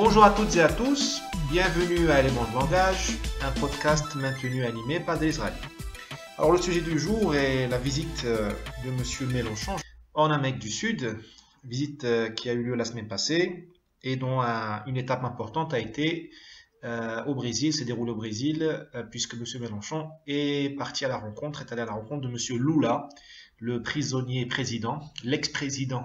Bonjour à toutes et à tous, bienvenue à Éléments de langage, un podcast maintenu et animé par des Israéliens. Alors le sujet du jour est la visite de Monsieur Mélenchon en Amérique du Sud, visite qui a eu lieu la semaine passée et dont une étape importante a été au Brésil, s'est déroulée au Brésil, puisque Monsieur Mélenchon est allé à la rencontre de Monsieur Lula, le prisonnier président, l'ex-président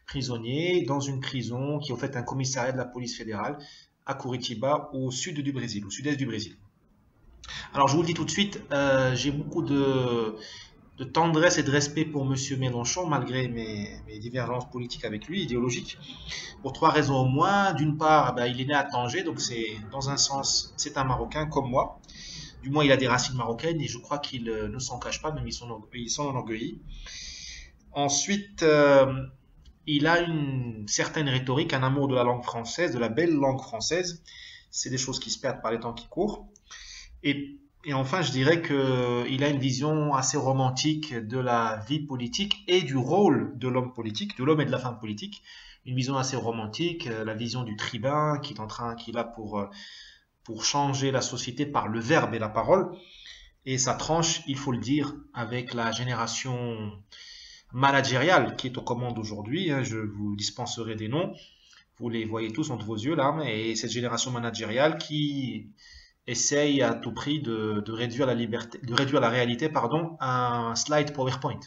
prisonnier, dans une prison qui est en fait un commissariat de la police fédérale à Curitiba, au sud du Brésil, au sud-est du Brésil. Alors je vous le dis tout de suite, j'ai beaucoup de tendresse et de respect pour Monsieur Mélenchon, malgré mes divergences politiques avec lui, idéologiques, pour trois raisons au moins. D'une part, il est né à Tanger, donc dans un sens, c'est un Marocain comme moi. Du moins, il a des racines marocaines et je crois qu'il ne s'en cache pas, même il s'en enorgueillit. Ensuite, il a une certaine rhétorique, un amour de la langue française, de la belle langue française. C'est des choses qui se perdent par les temps qui courent. Et enfin, je dirais qu'il a une vision assez romantique de la vie politique et du rôle de l'homme politique, de l'homme et de la femme politique. Une vision assez romantique, la vision du tribun qui est là pour changer la société par le verbe et la parole. Et ça tranche, il faut le dire, avec la génération managériale qui est aux commandes aujourd'hui. Je vous dispenserai des noms. Vous les voyez tous entre vos yeux là. Et cette génération managériale qui essaye à tout prix de réduire la réalité, à un slide PowerPoint.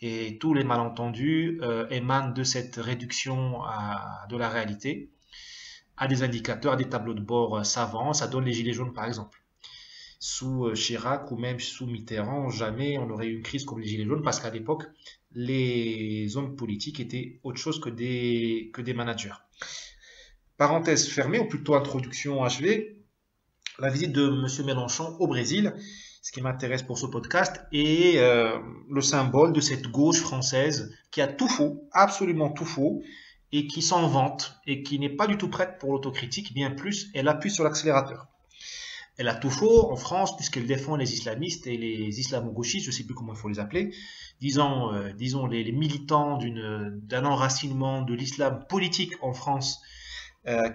Et tous les malentendus émanent de cette réduction de la réalité à des indicateurs, à des tableaux de bord savants. Ça donne les gilets jaunes par exemple. Sous Chirac ou même sous Mitterrand, jamais on aurait eu une crise comme les gilets jaunes parce qu'à l'époque, les hommes politiques étaient autre chose que des managers. Parenthèse fermée, ou plutôt introduction achevée. La visite de M. Mélenchon au Brésil, ce qui m'intéresse pour ce podcast, est le symbole de cette gauche française qui a tout faux, absolument tout faux, et qui s'en vante, et qui n'est pas du tout prête pour l'autocritique, bien plus, elle appuie sur l'accélérateur. Elle a tout faux en France, puisqu'elle défend les islamistes et les islamo-gauchistes, je ne sais plus comment il faut les appeler, disons les militants d'un enracinement de l'islam politique en France,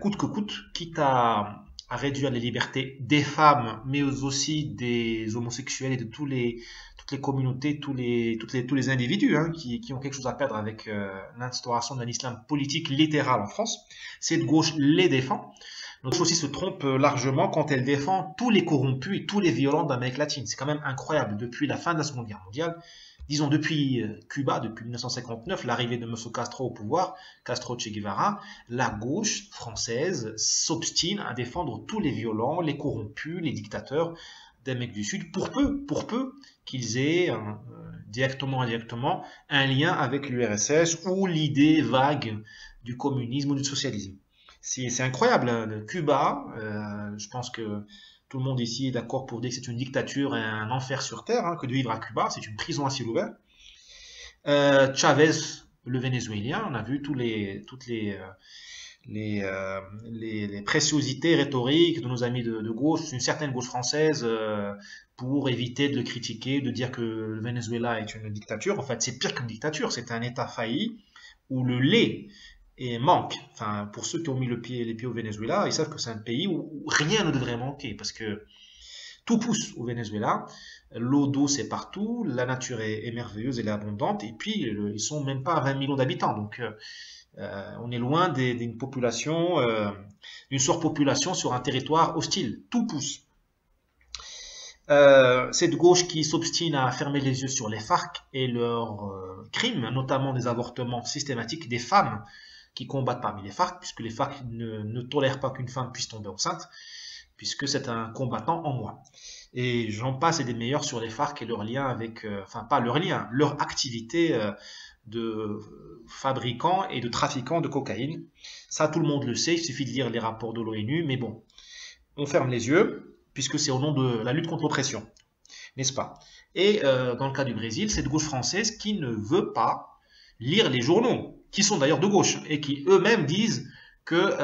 coûte que coûte, quitte à réduire les libertés des femmes, mais aussi des homosexuels et de toutes les communautés, tous les individus qui ont quelque chose à perdre avec l'instauration d'un islam politique littéral en France. Cette gauche les défend. Notre gauche aussi se trompe largement quand elle défend tous les corrompus et tous les violents d'Amérique latine. C'est quand même incroyable. Depuis la fin de la Seconde Guerre mondiale, disons depuis Cuba, depuis 1959, l'arrivée de M. Castro au pouvoir, Castro Che Guevara, la gauche française s'obstine à défendre tous les violents, les corrompus, les dictateurs d'Amérique du Sud, pour peu qu'ils aient directement ou indirectement un lien avec l'URSS ou l'idée vague du communisme ou du socialisme. C'est incroyable. Cuba, je pense que tout le monde ici est d'accord pour dire que c'est une dictature et un enfer sur terre, que de vivre à Cuba, c'est une prison à ciel ouvert. Chavez, le Vénézuélien, on a vu toutes les préciosités rhétoriques de nos amis de gauche, une certaine gauche française, pour éviter de le critiquer, de dire que le Venezuela est une dictature. En fait, c'est pire qu'une dictature, c'est un État failli où le lait manque. Enfin, pour ceux qui ont mis les pieds au Venezuela, ils savent que c'est un pays où rien ne devrait manquer, parce que tout pousse au Venezuela, l'eau douce est partout, la nature est merveilleuse, elle est abondante, et puis ils sont même pas à 20 millions d'habitants, donc on est loin d'une population, d'une surpopulation sur un territoire hostile. Tout pousse. Cette gauche qui s'obstine à fermer les yeux sur les FARC et leurs crimes, notamment des avortements systématiques des femmes qui combattent parmi les FARC, puisque les FARC ne tolèrent pas qu'une femme puisse tomber enceinte, puisque c'est un combattant en moi. Et j'en passe et des meilleurs sur les FARC et leur lien avec, pas leur lien, leur activité de fabricants et de trafiquants de cocaïne. Ça, tout le monde le sait, il suffit de lire les rapports de l'ONU, mais bon, on ferme les yeux, puisque c'est au nom de la lutte contre l'oppression, n'est-ce pas? Et dans le cas du Brésil, cette gauche française qui ne veut pas lire les journaux, qui sont d'ailleurs de gauche, et qui eux-mêmes disent que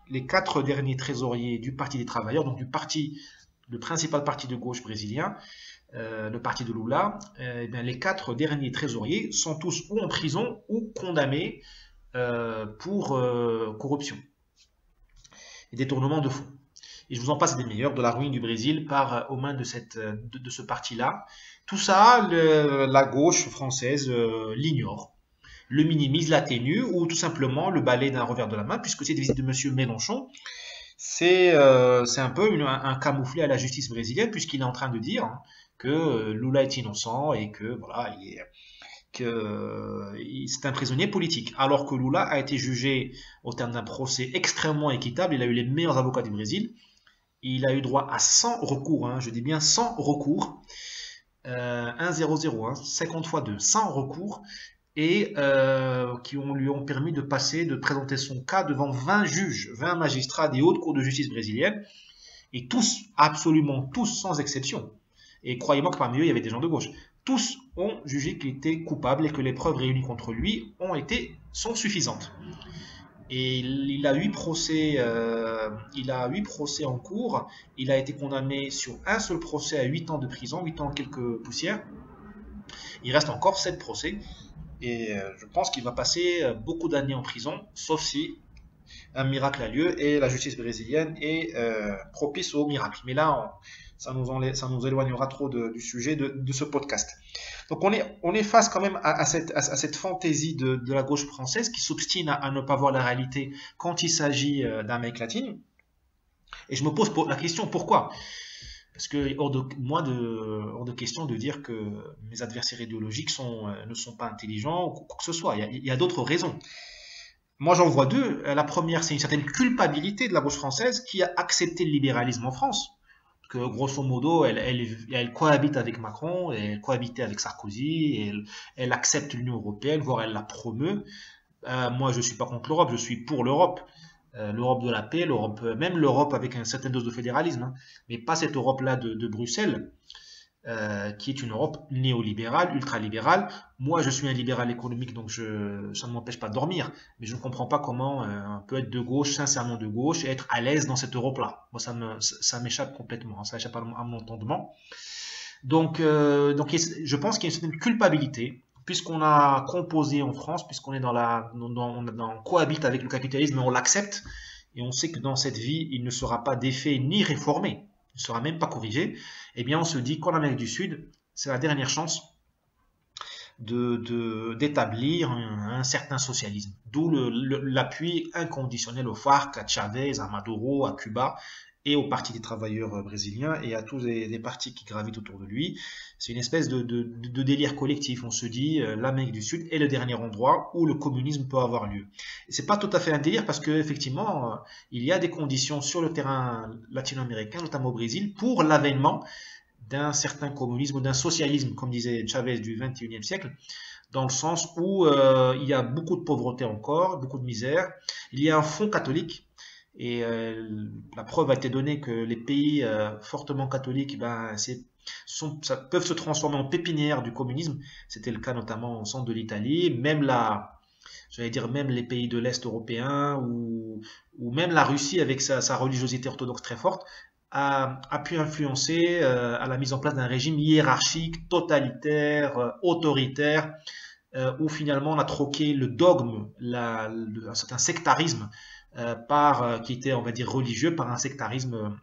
les 4 derniers trésoriers du Parti des Travailleurs, donc le principal parti de gauche brésilien, le parti de Lula, les 4 derniers trésoriers sont tous ou en prison ou condamnés pour corruption. et détournement de fonds. Et je vous en passe des meilleurs, de la ruine du Brésil aux mains de ce parti-là. Tout ça, la gauche française l'ignore, le minimise, l'atténue, ou tout simplement le balaie d'un revers de la main, puisque cette visite de M. Mélenchon, c'est un peu un camouflet à la justice brésilienne, puisqu'il est en train de dire que Lula est innocent et que voilà, c'est un prisonnier politique. Alors que Lula a été jugé au terme d'un procès extrêmement équitable, il a eu les meilleurs avocats du Brésil, il a eu droit à 100 recours, je dis bien 100 recours, 1-0-0, 50 fois 2, 100 recours, et qui lui ont permis de présenter son cas devant 20 juges, 20 magistrats des hautes cours de justice brésiliennes, et tous, absolument tous, sans exception, et croyez-moi que parmi eux, il y avait des gens de gauche, tous ont jugé qu'il était coupable et que les preuves réunies contre lui sont suffisantes. Et il a 8 procès en cours. Il a été condamné sur un seul procès à 8 ans de prison, 8 ans quelques poussières. Il reste encore 7 procès. Et je pense qu'il va passer beaucoup d'années en prison, sauf si un miracle a lieu et la justice brésilienne est propice au miracle. Mais là, ça nous éloignera trop du sujet de ce podcast. Donc on est face quand même à cette fantaisie de la gauche française qui s'obstine à ne pas voir la réalité quand il s'agit d'Amérique latine. Et je me pose la question, pourquoi ? Parce que hors de question de dire que mes adversaires idéologiques ne sont pas intelligents ou quoi que ce soit. Il y a d'autres raisons. Moi, j'en vois deux. La première, c'est une certaine culpabilité de la gauche française qui a accepté le libéralisme en France. Que grosso modo, elle cohabite avec Macron, elle cohabitait avec Sarkozy, et elle accepte l'Union européenne, voire elle la promeut. Moi, je ne suis pas contre l'Europe, je suis pour l'Europe. L'Europe de la paix, même l'Europe avec une certaine dose de fédéralisme, mais pas cette Europe-là de Bruxelles, qui est une Europe néolibérale, ultralibérale. Moi, je suis un libéral économique, donc ça ne m'empêche pas de dormir, mais je ne comprends pas comment on peut être de gauche, sincèrement de gauche, et être à l'aise dans cette Europe-là. Moi, ça m'échappe complètement, ça échappe à mon entendement. Donc, je pense qu'il y a une certaine culpabilité, puisqu'on a composé en France, puisqu'on est on cohabite avec le capitalisme, mais on l'accepte, et on sait que dans cette vie, il ne sera pas défait ni réformé, il ne sera même pas corrigé, eh bien on se dit qu'en Amérique du Sud, c'est la dernière chance d'établir un certain socialisme. D'où l'appui inconditionnel aux FARC, à Chavez, à Maduro, à Cuba, et au Parti des travailleurs brésiliens et à tous les partis qui gravitent autour de lui. C'est une espèce de délire collectif. On se dit l'Amérique du Sud est le dernier endroit où le communisme peut avoir lieu. Et c'est pas tout à fait un délire parce que effectivement il y a des conditions sur le terrain latino-américain, notamment au Brésil, pour l'avènement d'un certain communisme ou d'un socialisme, comme disait Chavez du XXIe siècle, dans le sens où il y a beaucoup de pauvreté encore, beaucoup de misère. Il y a un fond catholique. Et la preuve a été donnée que les pays fortement catholiques ça peuvent se transformer en pépinière du communisme. C'était le cas notamment au centre de l'Italie, même même les pays de l'Est européen ou même la Russie avec sa religiosité orthodoxe très forte a pu influencer à la mise en place d'un régime hiérarchique, totalitaire, autoritaire, où finalement on a troqué le dogme, un certain sectarisme qui était, on va dire, religieux, par un sectarisme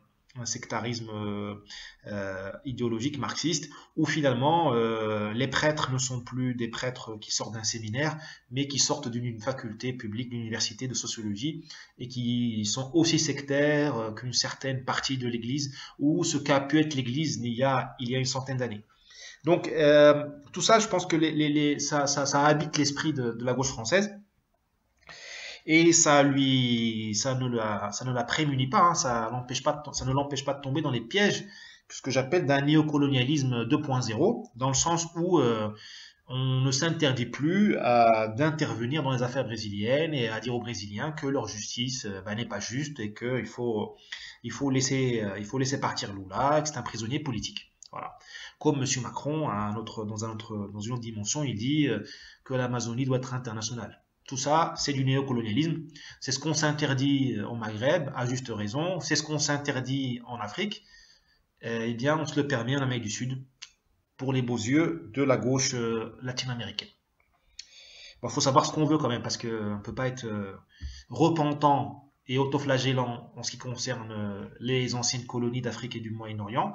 idéologique marxiste, où finalement les prêtres ne sont plus des prêtres qui sortent d'un séminaire, mais qui sortent d'une faculté publique, d'une université de sociologie, et qui sont aussi sectaires qu'une certaine partie de l'Église, ou ce qu'a pu être l'Église il y a une centaine d'années. Donc tout ça, je pense que ça habite l'esprit de la gauche française. Et ça ne la prémunit pas, ça ne l'empêche pas de tomber dans les pièges, ce que j'appelle d'un néocolonialisme 2.0, dans le sens où on ne s'interdit plus d'intervenir dans les affaires brésiliennes et à dire aux Brésiliens que leur justice n'est pas juste et qu'il faut laisser partir Lula, que c'est un prisonnier politique. Voilà. Comme M. Macron, dans une autre dimension, il dit que l'Amazonie doit être internationale. Tout ça, c'est du néocolonialisme. C'est ce qu'on s'interdit au Maghreb, à juste raison. C'est ce qu'on s'interdit en Afrique. Eh bien, on se le permet en Amérique du Sud, pour les beaux yeux de la gauche latino-américaine. Bon, faut savoir ce qu'on veut quand même, parce qu'on ne peut pas être repentant et autoflagellant en ce qui concerne les anciennes colonies d'Afrique et du Moyen-Orient,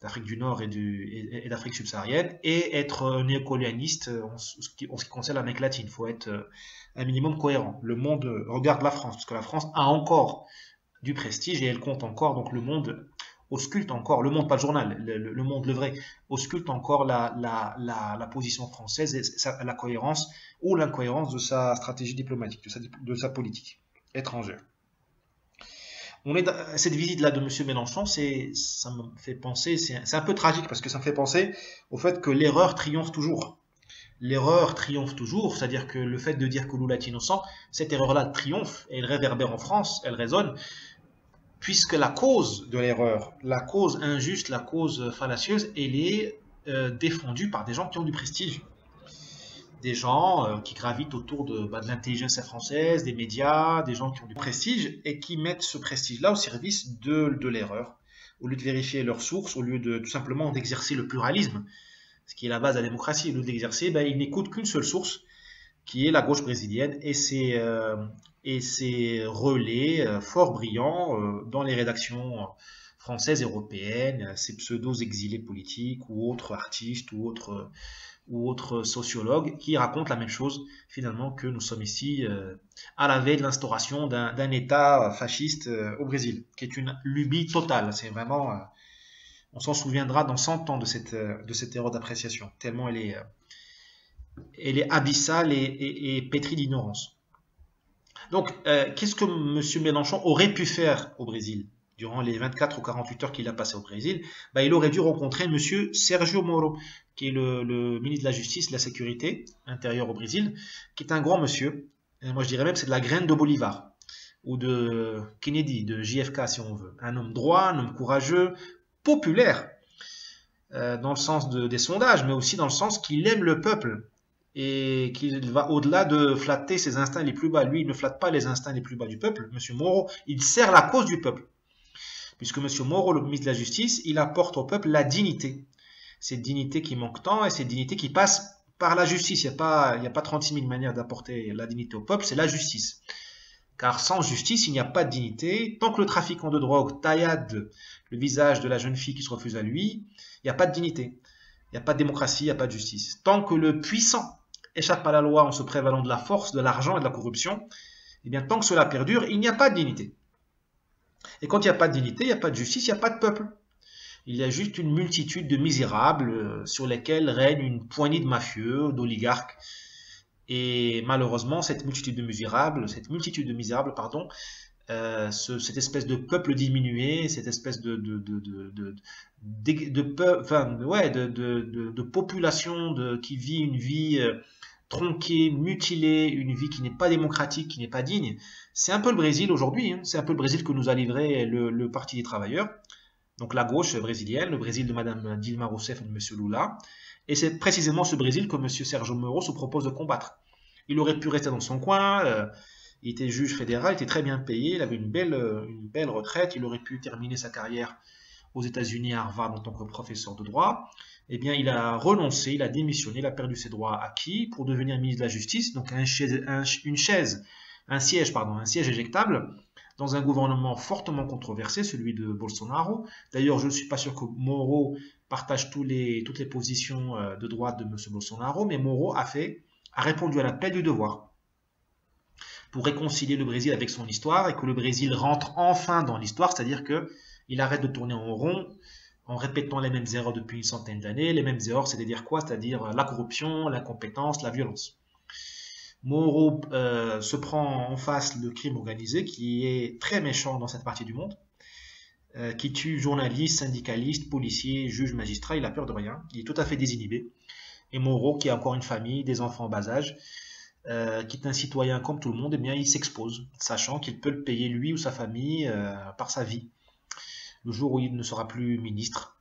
d'Afrique du Nord et d'Afrique subsaharienne, et être néocolonialiste en ce qui concerne l'Amérique latine. Il faut être un minimum cohérent. Le monde regarde la France, parce que la France a encore du prestige et elle compte encore, donc le monde ausculte encore, le monde, pas le journal, le monde, le vrai, ausculte encore la position française et la cohérence ou l'incohérence de sa stratégie diplomatique, de sa politique étrangère. Cette visite-là de M. Mélenchon, ça me fait penser, c'est un peu tragique parce que ça me fait penser au fait que l'erreur triomphe toujours. L'erreur triomphe toujours, c'est-à-dire que le fait de dire que Lula est innocent, cette erreur-là triomphe et elle réverbère en France, elle résonne, puisque la cause de l'erreur, la cause injuste, la cause fallacieuse, elle est défendue par des gens qui ont du prestige. Des gens qui gravitent autour de l'intelligence française, des médias, des gens qui ont du prestige et qui mettent ce prestige-là au service de l'erreur, au lieu de vérifier leurs sources, au lieu de tout simplement d'exercer le pluralisme, ce qui est la base de la démocratie, au lieu de l'exercer, ils n'écoutent qu'une seule source, qui est la gauche brésilienne et ses relais fort brillants dans les rédactions françaises, européennes, ces pseudos exilés politiques ou autres artistes ou autres sociologues qui racontent la même chose finalement que nous sommes ici à la veille de l'instauration d'un État fasciste au Brésil, qui est une lubie totale. C'est vraiment, on s'en souviendra dans 100 ans de cette erreur d'appréciation, tellement elle est abyssale et pétrie d'ignorance. Donc, qu'est-ce que M. Mélenchon aurait pu faire au Brésil durant les 24 ou 48 heures qu'il a passé au Brésil? Il aurait dû rencontrer M. Sergio Moro, qui est le ministre de la Justice et de la Sécurité intérieure au Brésil, qui est un grand monsieur. Et moi, je dirais même c'est de la graine de Bolivar, ou de Kennedy, de JFK, si on veut. Un homme droit, un homme courageux, populaire, dans le sens des sondages, mais aussi dans le sens qu'il aime le peuple et qu'il va au-delà de flatter ses instincts les plus bas. Lui, il ne flatte pas les instincts les plus bas du peuple. M. Moro, il sert la cause du peuple. Puisque M. Moro, le ministre de la Justice, il apporte au peuple la dignité. Cette dignité qui manque tant et cette dignité qui passe par la justice. Il n'y a pas 36 000 manières d'apporter la dignité au peuple, c'est la justice. Car sans justice, il n'y a pas de dignité. Tant que le trafiquant de drogue taillade le visage de la jeune fille qui se refuse à lui, il n'y a pas de dignité. Il n'y a pas de démocratie, il n'y a pas de justice. Tant que le puissant échappe à la loi en se prévalant de la force, de l'argent et de la corruption, eh bien, tant que cela perdure, il n'y a pas de dignité. Et quand il n'y a pas de dignité, il n'y a pas de justice, il n'y a pas de peuple. Il y a juste une multitude de misérables sur lesquels règne une poignée de mafieux, d'oligarques. Et malheureusement, cette multitude de misérables, cette espèce de peuple diminué, cette espèce de population qui vit une vie tronquée, mutilée, une vie qui n'est pas démocratique, qui n'est pas digne. C'est un peu le Brésil aujourd'hui, hein. C'est un peu le Brésil que nous a livré le Parti des Travailleurs, donc la gauche brésilienne, le Brésil de Mme Dilma Rousseff et de M. Lula. Et c'est précisément ce Brésil que M. Sergio Moro se propose de combattre. Il aurait pu rester dans son coin, il était juge fédéral, il était très bien payé, il avait une belle retraite, il aurait pu terminer sa carrière aux États-Unis à Harvard en tant que professeur de droit. Eh bien, il a renoncé, il a démissionné, il a perdu ses droits acquis pour devenir ministre de la Justice, donc un siège éjectable dans un gouvernement fortement controversé, celui de Bolsonaro. D'ailleurs, je ne suis pas sûr que Moro partage toutes les positions de droite de M. Bolsonaro, mais Moro a répondu à l'appel du devoir pour réconcilier le Brésil avec son histoire et que le Brésil rentre enfin dans l'histoire, c'est-à-dire qu'il arrête de tourner en rond en répétant les mêmes erreurs depuis une centaine d'années. Les mêmes erreurs, c'est-à-dire quoi? C'est-à-dire la corruption, l'incompétence, la violence. Moro se prend en face le crime organisé qui est très méchant dans cette partie du monde, qui tue journalistes, syndicalistes, policiers, juges, magistrats, il a peur de rien, il est tout à fait désinhibé. Et Moro, qui a encore une famille, des enfants en bas âge, qui est un citoyen comme tout le monde, eh bien, il s'expose, sachant qu'il peut le payer lui ou sa famille par sa vie. Le jour où il ne sera plus ministre,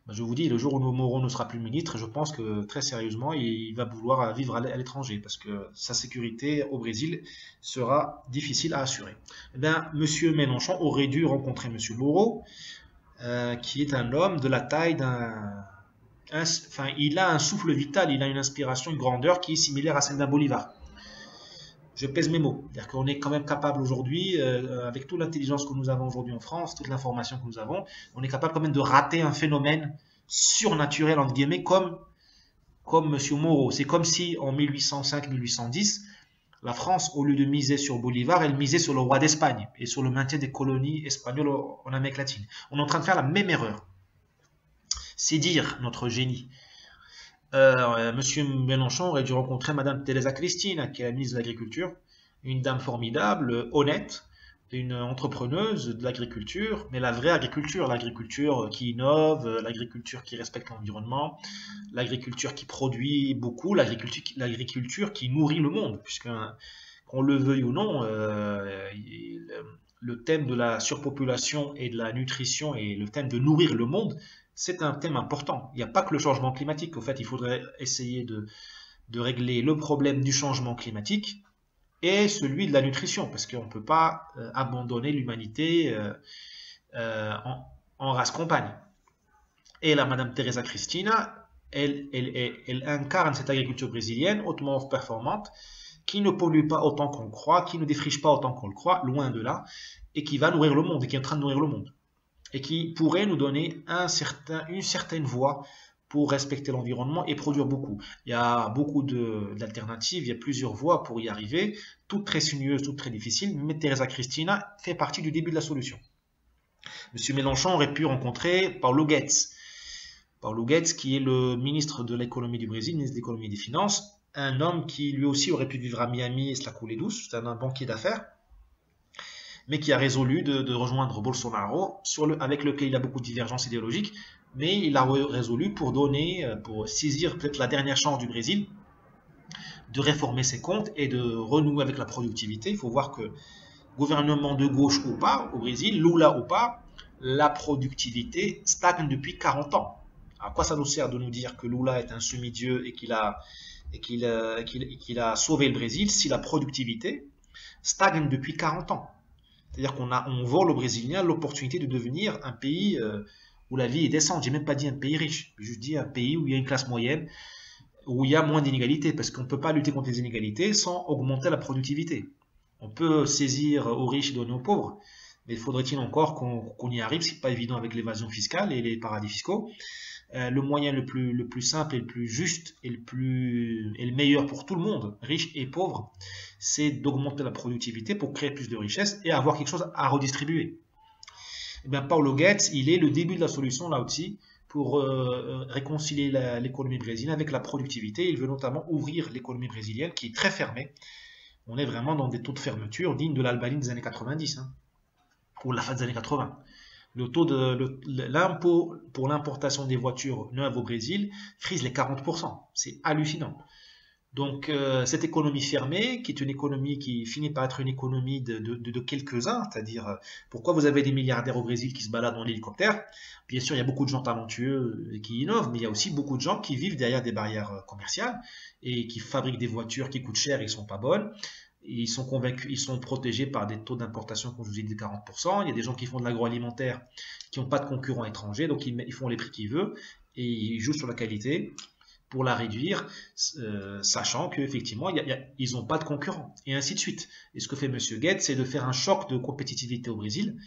je vous dis, le jour où Moro ne sera plus ministre, je pense que très sérieusement, il va vouloir vivre à l'étranger, parce que sa sécurité au Brésil sera difficile à assurer. Eh bien, M. Mélenchon aurait dû rencontrer M. Moro, qui est un homme de la taille il a un souffle vital, il a une inspiration, une grandeur qui est similaire à celle d'un Bolivar. Je pèse mes mots. C'est-à-dire qu'on est quand même capable aujourd'hui, avec toute l'intelligence que nous avons aujourd'hui en France, toute l'information que nous avons, on est capable quand même de rater un phénomène surnaturel, entre guillemets, comme M. Moreau. C'est comme si en 1805-1810, la France, au lieu de miser sur Bolivar, elle misait sur le roi d'Espagne et sur le maintien des colonies espagnoles en Amérique latine. On est en train de faire la même erreur. C'est dire notre génie. Monsieur Mélenchon aurait dû rencontrer Madame Teresa Cristina, qui est la ministre de l'Agriculture, une dame formidable, honnête, une entrepreneuse de l'agriculture, mais la vraie agriculture, l'agriculture qui innove, l'agriculture qui respecte l'environnement, l'agriculture qui produit beaucoup, l'agriculture qui nourrit le monde, puisque qu'on le veuille ou non, le thème de la surpopulation et de la nutrition et le thème de nourrir le monde, c'est un thème important. Il n'y a pas que le changement climatique. Au fait, il faudrait essayer de régler le problème du changement climatique et celui de la nutrition, parce qu'on ne peut pas abandonner l'humanité en race compagne. Et là, Madame Teresa Cristina, elle incarne cette agriculture brésilienne hautement performante, qui ne pollue pas autant qu'on le croit, qui ne défriche pas autant qu'on le croit, loin de là, et qui va nourrir le monde, et qui est en train de nourrir le monde, et qui pourrait nous donner une certaine voie pour respecter l'environnement et produire beaucoup. Il y a beaucoup d'alternatives, il y a plusieurs voies pour y arriver, toutes très sinueuses, toutes très difficiles, mais Teresa Cristina fait partie du début de la solution. Monsieur Mélenchon aurait pu rencontrer Paulo Guedes. Paulo Guedes, qui est le ministre de l'économie du Brésil, ministre de l'économie et des finances, un homme qui lui aussi aurait pu vivre à Miami et se la couler douce, c'est un banquier d'affaires, mais qui a résolu de rejoindre Bolsonaro, avec lequel il a beaucoup de divergences idéologiques, mais il a résolu pour saisir peut-être la dernière chance du Brésil, de réformer ses comptes et de renouer avec la productivité. Il faut voir que, gouvernement de gauche ou pas, au Brésil, Lula ou pas, la productivité stagne depuis 40 ans. À quoi ça nous sert de nous dire que Lula est un semi-dieu et qu'il a sauvé le Brésil si la productivité stagne depuis 40 ans? C'est-à-dire qu'on vole aux Brésiliens l'opportunité de devenir un pays où la vie est décente. J'ai même pas dit un pays riche, j'ai juste dit un pays où il y a une classe moyenne, où il y a moins d'inégalités, parce qu'on ne peut pas lutter contre les inégalités sans augmenter la productivité. On peut saisir aux riches et donner aux pauvres, mais faudrait-il encore qu'on y arrive? C'est pas évident avec l'évasion fiscale et les paradis fiscaux. Le moyen le plus simple et le plus juste et le meilleur pour tout le monde, riche et pauvre, c'est d'augmenter la productivité pour créer plus de richesses et avoir quelque chose à redistribuer. Et bien, Paulo Guedes, il est le début de la solution là aussi pour réconcilier l'économie brésilienne avec la productivité. Il veut notamment ouvrir l'économie brésilienne qui est très fermée. On est vraiment dans des taux de fermeture dignes de l'Albanie des années 90, hein, ou la fin des années 80. L'impôt pour l'importation des voitures neuves au Brésil frise les 40%. C'est hallucinant. Donc, cette économie fermée, qui est une économie qui finit par être une économie de quelques-uns, c'est-à-dire, pourquoi vous avez des milliardaires au Brésil qui se baladent en hélicoptère? Bien sûr, il y a beaucoup de gens talentueux et qui innovent, mais il y a aussi beaucoup de gens qui vivent derrière des barrières commerciales et qui fabriquent des voitures qui coûtent cher et qui ne sont pas bonnes. Ils sont convaincus, ils sont protégés par des taux d'importation, comme je vous ai dit, de 40%. Il y a des gens qui font de l'agroalimentaire qui n'ont pas de concurrents étrangers, donc ils font les prix qu'ils veulent et ils jouent sur la qualité pour la réduire, sachant qu'effectivement, ils n'ont pas de concurrents, et ainsi de suite. Et ce que fait M. Guedes, c'est de faire un choc de compétitivité au Brésil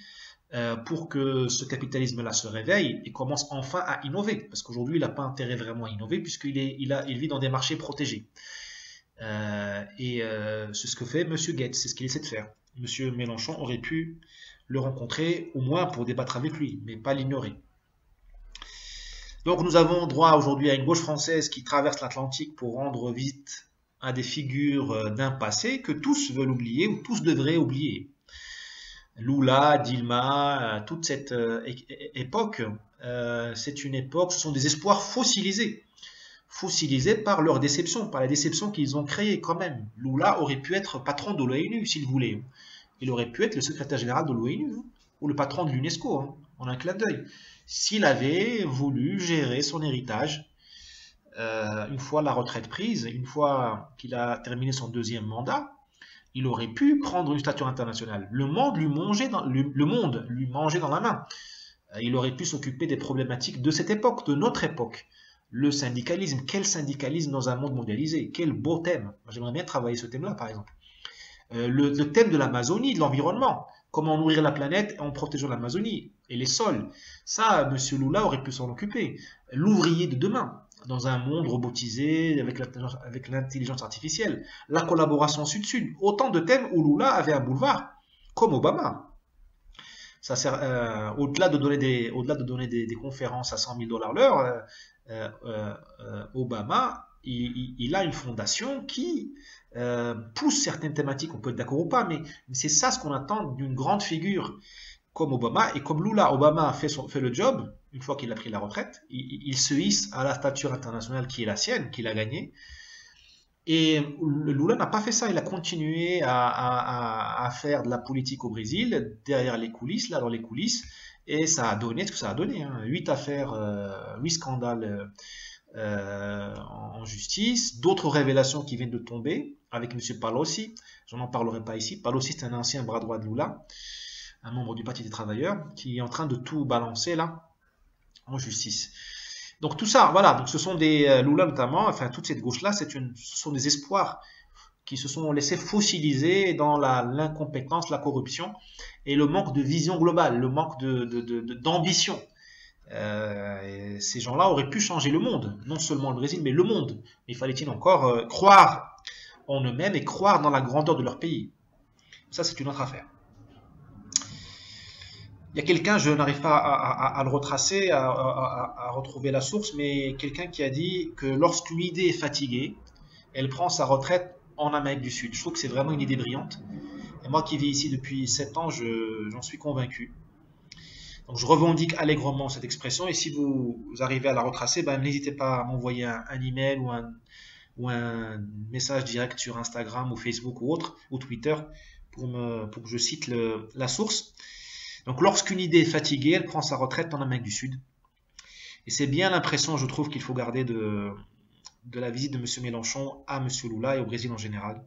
pour que ce capitalisme-là se réveille et commence enfin à innover. Parce qu'aujourd'hui, il n'a pas intérêt vraiment à innover, puisqu'il vit dans des marchés protégés. C'est ce que fait M. Guedes, c'est ce qu'il essaie de faire. M. Mélenchon aurait pu le rencontrer, au moins pour débattre avec lui, mais pas l'ignorer. Donc nous avons droit aujourd'hui à une gauche française qui traverse l'Atlantique pour rendre visite à des figures d'un passé que tous veulent oublier ou tous devraient oublier. Lula, Dilma, toute cette époque, c'est une époque, ce sont des espoirs fossilisés par leur déception, par la déception qu'ils ont créée quand même. Lula aurait pu être patron de l'ONU s'il voulait. Il aurait pu être le secrétaire général de l'ONU ou le patron de l'UNESCO, en un clin d'œil, s'il avait voulu gérer son héritage une fois la retraite prise, une fois qu'il a terminé son deuxième mandat. Il aurait pu prendre une stature internationale. Le monde lui mangeait dans la main. Il aurait pu s'occuper des problématiques de cette époque, de notre époque. Le syndicalisme, quel syndicalisme dans un monde mondialisé? Quel beau thème. J'aimerais bien travailler ce thème-là, par exemple. le thème de l'Amazonie, de l'environnement. Comment nourrir la planète en protégeant l'Amazonie et les sols. Ça, M. Lula aurait pu s'en occuper. L'ouvrier de demain, dans un monde robotisé avec l'intelligence artificielle. La collaboration sud-sud. Autant de thèmes où Lula avait un boulevard, comme Obama. Ça sert, au-delà de donner des conférences à 100 000 $ l'heure, Obama, il a une fondation qui pousse certaines thématiques, on peut être d'accord ou pas, mais c'est ça ce qu'on attend d'une grande figure comme Obama et comme Lula. Obama a fait le job, une fois qu'il a pris la retraite, il se hisse à la stature internationale qui est la sienne, qu'il a gagnée. Et Lula n'a pas fait ça, il a continué à faire de la politique au Brésil, derrière les coulisses, là dans les coulisses, et ça a donné ce que ça a donné. 8 affaires, 8 scandales en justice, d'autres révélations qui viennent de tomber, avec M. Palocci, j'en en parlerai pas ici. Palocci, c'est un ancien bras droit de Lula, un membre du Parti des Travailleurs, qui est en train de tout balancer là, en justice. Donc tout ça, voilà, donc ce sont des Lula notamment, enfin toute cette gauche-là, ce sont des espoirs qui se sont laissés fossiliser dans l'incompétence, la corruption et le manque de vision globale, le manque d'ambition. Ces gens-là auraient pu changer le monde, non seulement le Brésil, mais le monde. Mais fallait-il encore croire en eux-mêmes et croire dans la grandeur de leur pays. Ça, c'est une autre affaire. Il y a quelqu'un, je n'arrive pas à le retracer, à retrouver la source, mais quelqu'un qui a dit que lorsqu'une idée est fatiguée, elle prend sa retraite en Amérique du Sud. Je trouve que c'est vraiment une idée brillante. Et moi qui vis ici depuis 7 ans, j'en suis convaincu. Donc je revendique allègrement cette expression, et si vous arrivez à la retracer, ben, n'hésitez pas à m'envoyer un email ou un message direct sur Instagram ou Facebook ou autre, ou Twitter, pour que je cite la source. Donc lorsqu'une idée est fatiguée, elle prend sa retraite en Amérique du Sud. Et c'est bien l'impression, je trouve, qu'il faut garder de la visite de M. Mélenchon à M. Lula et au Brésil en général.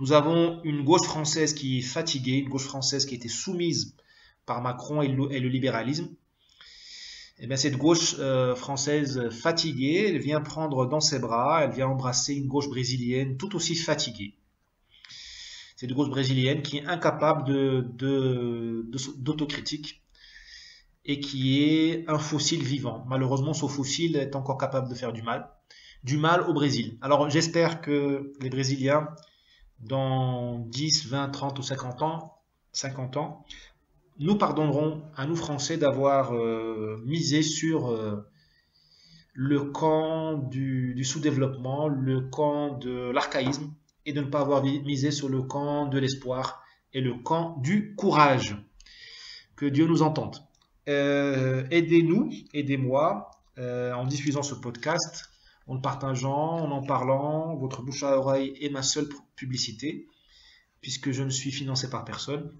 Nous avons une gauche française qui est fatiguée, une gauche française qui a été soumise par Macron et le libéralisme. Et bien cette gauche française fatiguée, elle vient prendre dans ses bras, elle vient embrasser une gauche brésilienne tout aussi fatiguée. C'est une gauche brésilienne qui est incapable d'autocritique et qui est un fossile vivant. Malheureusement, ce fossile est encore capable de faire du mal au Brésil. Alors j'espère que les Brésiliens, dans 10, 20, 30 ou 50 ans, nous pardonnerons à nous Français d'avoir misé sur le camp du sous-développement, le camp de l'archaïsme, et de ne pas avoir misé sur le camp de l'espoir et le camp du courage. Que Dieu nous entende. Aidez-nous, aidez-moi, en diffusant ce podcast, en le partageant, en en parlant. Votre bouche à oreille est ma seule publicité, puisque je ne suis financé par personne,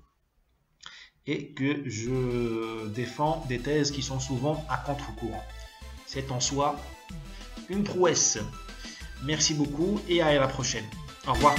et que je défends des thèses qui sont souvent à contre-courant. C'est en soi une prouesse. Merci beaucoup et à la prochaine. Au revoir.